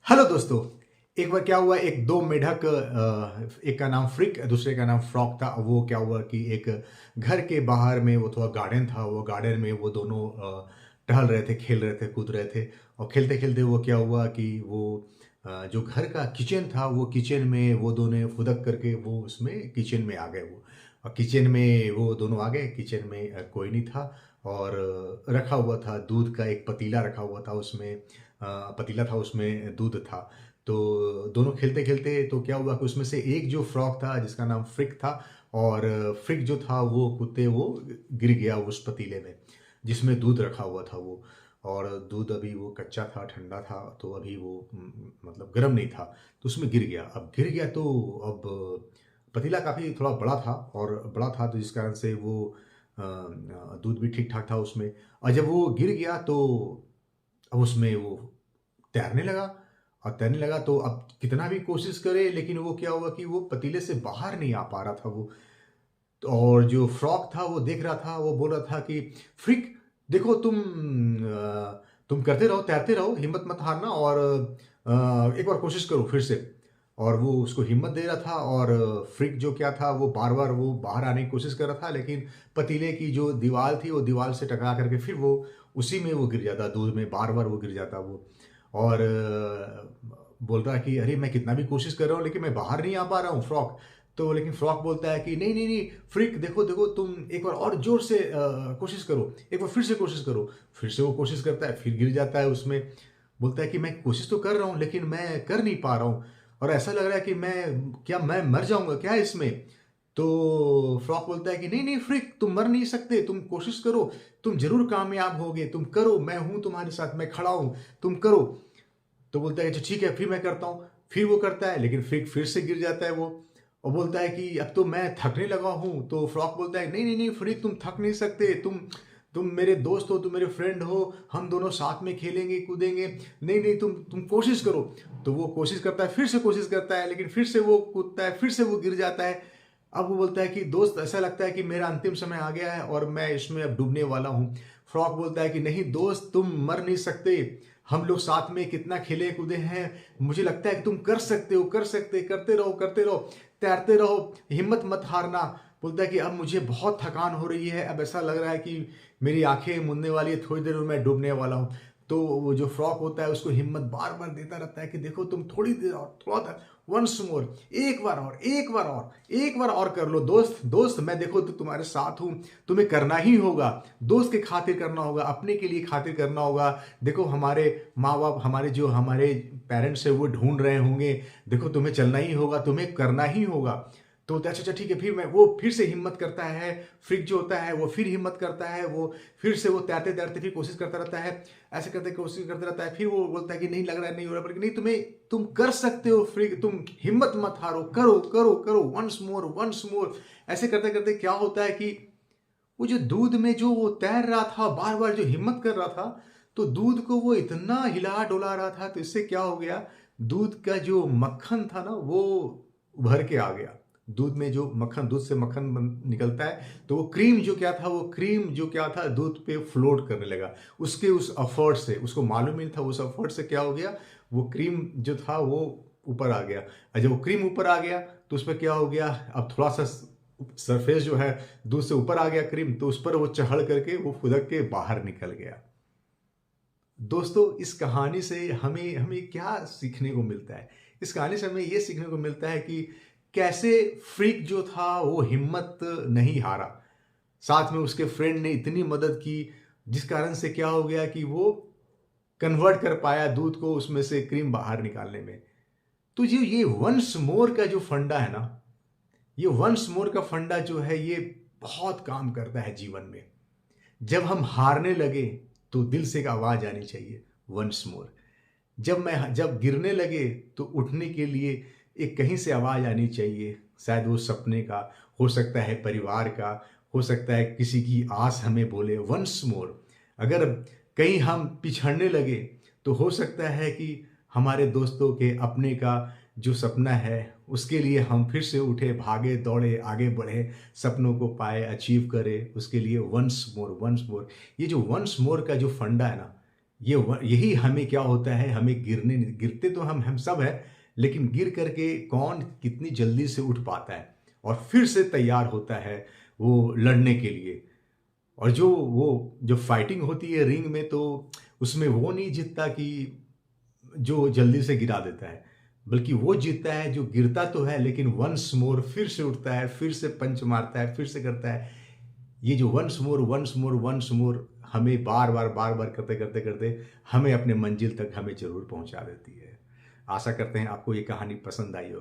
Hello दोस्तों। एक बार क्या हुआ, एक दो मेढक, एक का नाम फ्रिक, दूसरे का नाम फ्रॉक था। वो क्या हुआ कि एक घर के बाहर में वो थोड़ा गार्डन था। वो गार्डन में वो दोनों टहल रहे थे, खेल रहे थे, कूद रहे थे। और खेलते खेलते वो क्या हुआ कि वो जो घर का किचन था, वो किचन में वो दोनों फुदक करके वो उसमें किचन में आ गए। वो और किचन में वो दोनों आ गए। किचन में कोई नहीं था। और रखा हुआ था दूध का एक पतीला रखा हुआ था। उसमें पतीला था, उसमें दूध था। तो दोनों खेलते खेलते तो क्या हुआ कि उसमें से एक जो फ्रॉग था जिसका नाम फ्रिक था, और फ्रिक जो था वो कुत्ते वो गिर गया उस पतीले में जिसमें दूध रखा हुआ था वो। और दूध अभी वो कच्चा था, ठंडा था, तो अभी वो मतलब गर्म नहीं था। तो उसमें गिर गया। अब गिर गया तो अब पतीला काफ़ी थोड़ा बड़ा था, और बड़ा था तो जिस कारण से वो दूध भी ठीक ठाक था उसमें। और जब वो गिर गया तो अब उसमें वो तैरने लगा। और तैरने लगा तो अब कितना भी कोशिश करे, लेकिन वो क्या हुआ कि वो पतीले से बाहर नहीं आ पा रहा था वो। और जो फ्रॉग था वो देख रहा था, वो बोल रहा था कि फ्रिक, देखो तुम करते रहो, तैरते रहो, हिम्मत मत हारना, और एक बार कोशिश करो फिर से। और वो उसको हिम्मत दे रहा था। और फ्रिक जो क्या था, वो बार बार वो बाहर आने की कोशिश कर रहा था, लेकिन पतीले की जो दीवार थी वो दीवार से टकरा करके फिर वो उसी में वो गिर जाता, दूध में बार बार वो गिर जाता वो। और बोल रहा है कि अरे मैं कितना भी कोशिश कर रहा हूँ लेकिन मैं बाहर नहीं आ पा रहा हूँ फ्रॉक। तो लेकिन फ्रॉक बोलता है कि नहीं नहीं नहीं फ्रिक, देखो देखो, तुम एक बार और जोर से कोशिश करो, एक बार फिर से कोशिश करो। फिर से वो कोशिश करता है, फिर गिर जाता है उसमें। बोलता है कि मैं कोशिश तो कर रहा हूँ लेकिन मैं कर नहीं पा रहा हूँ, और ऐसा लग रहा है कि मैं मर जाऊंगा क्या इसमें। तो फ्रॉक बोलता है कि नहीं नहीं फ्रिक, तुम मर नहीं सकते, तुम कोशिश करो, तुम जरूर कामयाब होगे, तुम करो, मैं हूं तुम्हारे साथ, मैं खड़ा हूं, तुम करो। तो बोलता है अच्छा ठीक है, फिर मैं करता हूँ। फिर वो करता है, लेकिन फिर से गिर जाता है वो। और बोलता है कि अब तो मैं थकने लगा हूँ। तो फ्रॉक बोलता है नहीं नहीं नहीं फ्रिक, तुम थक नहीं सकते, तुम मेरे दोस्त हो, तुम मेरे फ्रेंड हो, हम दोनों साथ में खेलेंगे कूदेंगे, नहीं नहीं तुम कोशिश करो। तो वो कोशिश करता है, फिर से कोशिश करता है, लेकिन फिर से वो कूदता है, फिर से वो गिर जाता है। अब वो बोलता है कि दोस्त, ऐसा लगता है कि मेरा अंतिम समय आ गया है और मैं इसमें अब डूबने वाला हूँ। फ्रॉक बोलता है कि नहीं दोस्त, तुम मर नहीं सकते, हम लोग साथ में कितना खेले कूदे हैं, मुझे लगता है कि तुम कर सकते हो, कर सकते, करते रहो, करते रहो, तैरते रहो, हिम्मत मत हारना। बोलता है कि अब मुझे बहुत थकान हो रही है, अब ऐसा लग रहा है कि मेरी आंखें मुनने वाली है, थोड़ी देर में मैं डूबने वाला हूँ। तो वो जो फ्रॉक होता है उसको हिम्मत बार बार देता रहता है कि देखो तुम थोड़ी देर और, थोड़ा देर, वंस मोर, एक बार और, एक बार और, एक बार और कर लो दोस्त, दोस्त मैं देखो तो तुम्हारे साथ हूं, तुम्हें करना ही होगा, दोस्त के खातिर करना होगा, अपने के लिए खातिर करना होगा। देखो हमारे माँ बाप, हमारे पेरेंट्स है वो ढूंढ रहे होंगे, देखो तुम्हें चलना ही होगा, तुम्हें करना ही होगा। तो बोलता है अच्छा अच्छा ठीक है, फिर मैं वो फिर से हिम्मत करता है। फ्रिक जो होता है वो फिर हिम्मत करता है, वो फिर से वो तैरते तैरते फिर कोशिश करता रहता है, ऐसे करते कोशिश करता रहता है। फिर वो बोलता है कि नहीं लग रहा है, नहीं हो रहा, बल्कि नहीं, तुम कर सकते हो फ्रिक, तुम हिम्मत मत हारो, करो करो करो, वंस मोर, वंस मोर। ऐसे करते करते क्या होता है कि वो जो दूध में जो वो तैर रहा था, बार बार जो हिम्मत कर रहा था, तो दूध को वो इतना हिला डुला रहा था, तो इससे क्या हो गया, दूध का जो मक्खन था ना वो उभर के आ गया। दूध में जो मक्खन, दूध से मक्खन निकलता है, तो वो क्रीम जो क्या था, वो क्रीम जो क्या था दूध पे फ्लोट करने लगा। उसके उस एफर्ट से, उसको मालूम नहीं था, उस एफर्ट से क्या हो गया, वो क्रीम जो था वो ऊपर आ गया। और जब वो क्रीम ऊपर आ गया तो उस पर क्या हो गया, अब थोड़ा सा सरफेस जो है दूध से ऊपर आ गया क्रीम, तो उस पर वो चढ़ करके वो फुदक के बाहर निकल गया। दोस्तों, इस कहानी से हमें हमें क्या सीखने को मिलता है? इस कहानी से हमें ये सीखने को मिलता है कि कैसे फ्रीक जो था वो हिम्मत नहीं हारा, साथ में उसके फ्रेंड ने इतनी मदद की, जिस कारण से क्या हो गया कि वो कन्वर्ट कर पाया दूध को उसमें से क्रीम बाहर निकालने में। तो जो ये वंस मोर का जो फंडा है ना, ये वंस मोर का फंडा जो है ये बहुत काम करता है जीवन में। जब हम हारने लगे तो दिल से एक आवाज आनी चाहिए, वंस मोर। जब गिरने लगे तो उठने के लिए एक कहीं से आवाज आनी चाहिए, शायद वो सपने का हो सकता है, परिवार का हो सकता है, किसी की आस हमें बोले वंस मोर। अगर कहीं हम पिछड़ने लगे तो हो सकता है कि हमारे दोस्तों के अपने का जो सपना है उसके लिए हम फिर से उठे, भागे, दौड़े, आगे बढ़े, सपनों को पाए, अचीव करे, उसके लिए वंस मोर, वंस मोर। ये जो वंस मोर का जो फंडा है ना, यही हमें क्या होता है, हमें गिरते तो हम सब हैं, लेकिन गिर करके कौन कितनी जल्दी से उठ पाता है और फिर से तैयार होता है वो लड़ने के लिए। और जो फाइटिंग होती है रिंग में, तो उसमें वो नहीं जीतता कि जो जल्दी से गिरा देता है, बल्कि वो जीतता है जो गिरता तो है लेकिन वंस मोर फिर से उठता है, फिर से पंच मारता है, फिर से करता है। ये जो once more, once more, once more हमें बार-बार, बार-बार करते-करते हमें अपने मंजिल तक हमें ज़रूर पहुँचा देती है। आशा करते हैं आपको ये कहानी पसंद आई हो।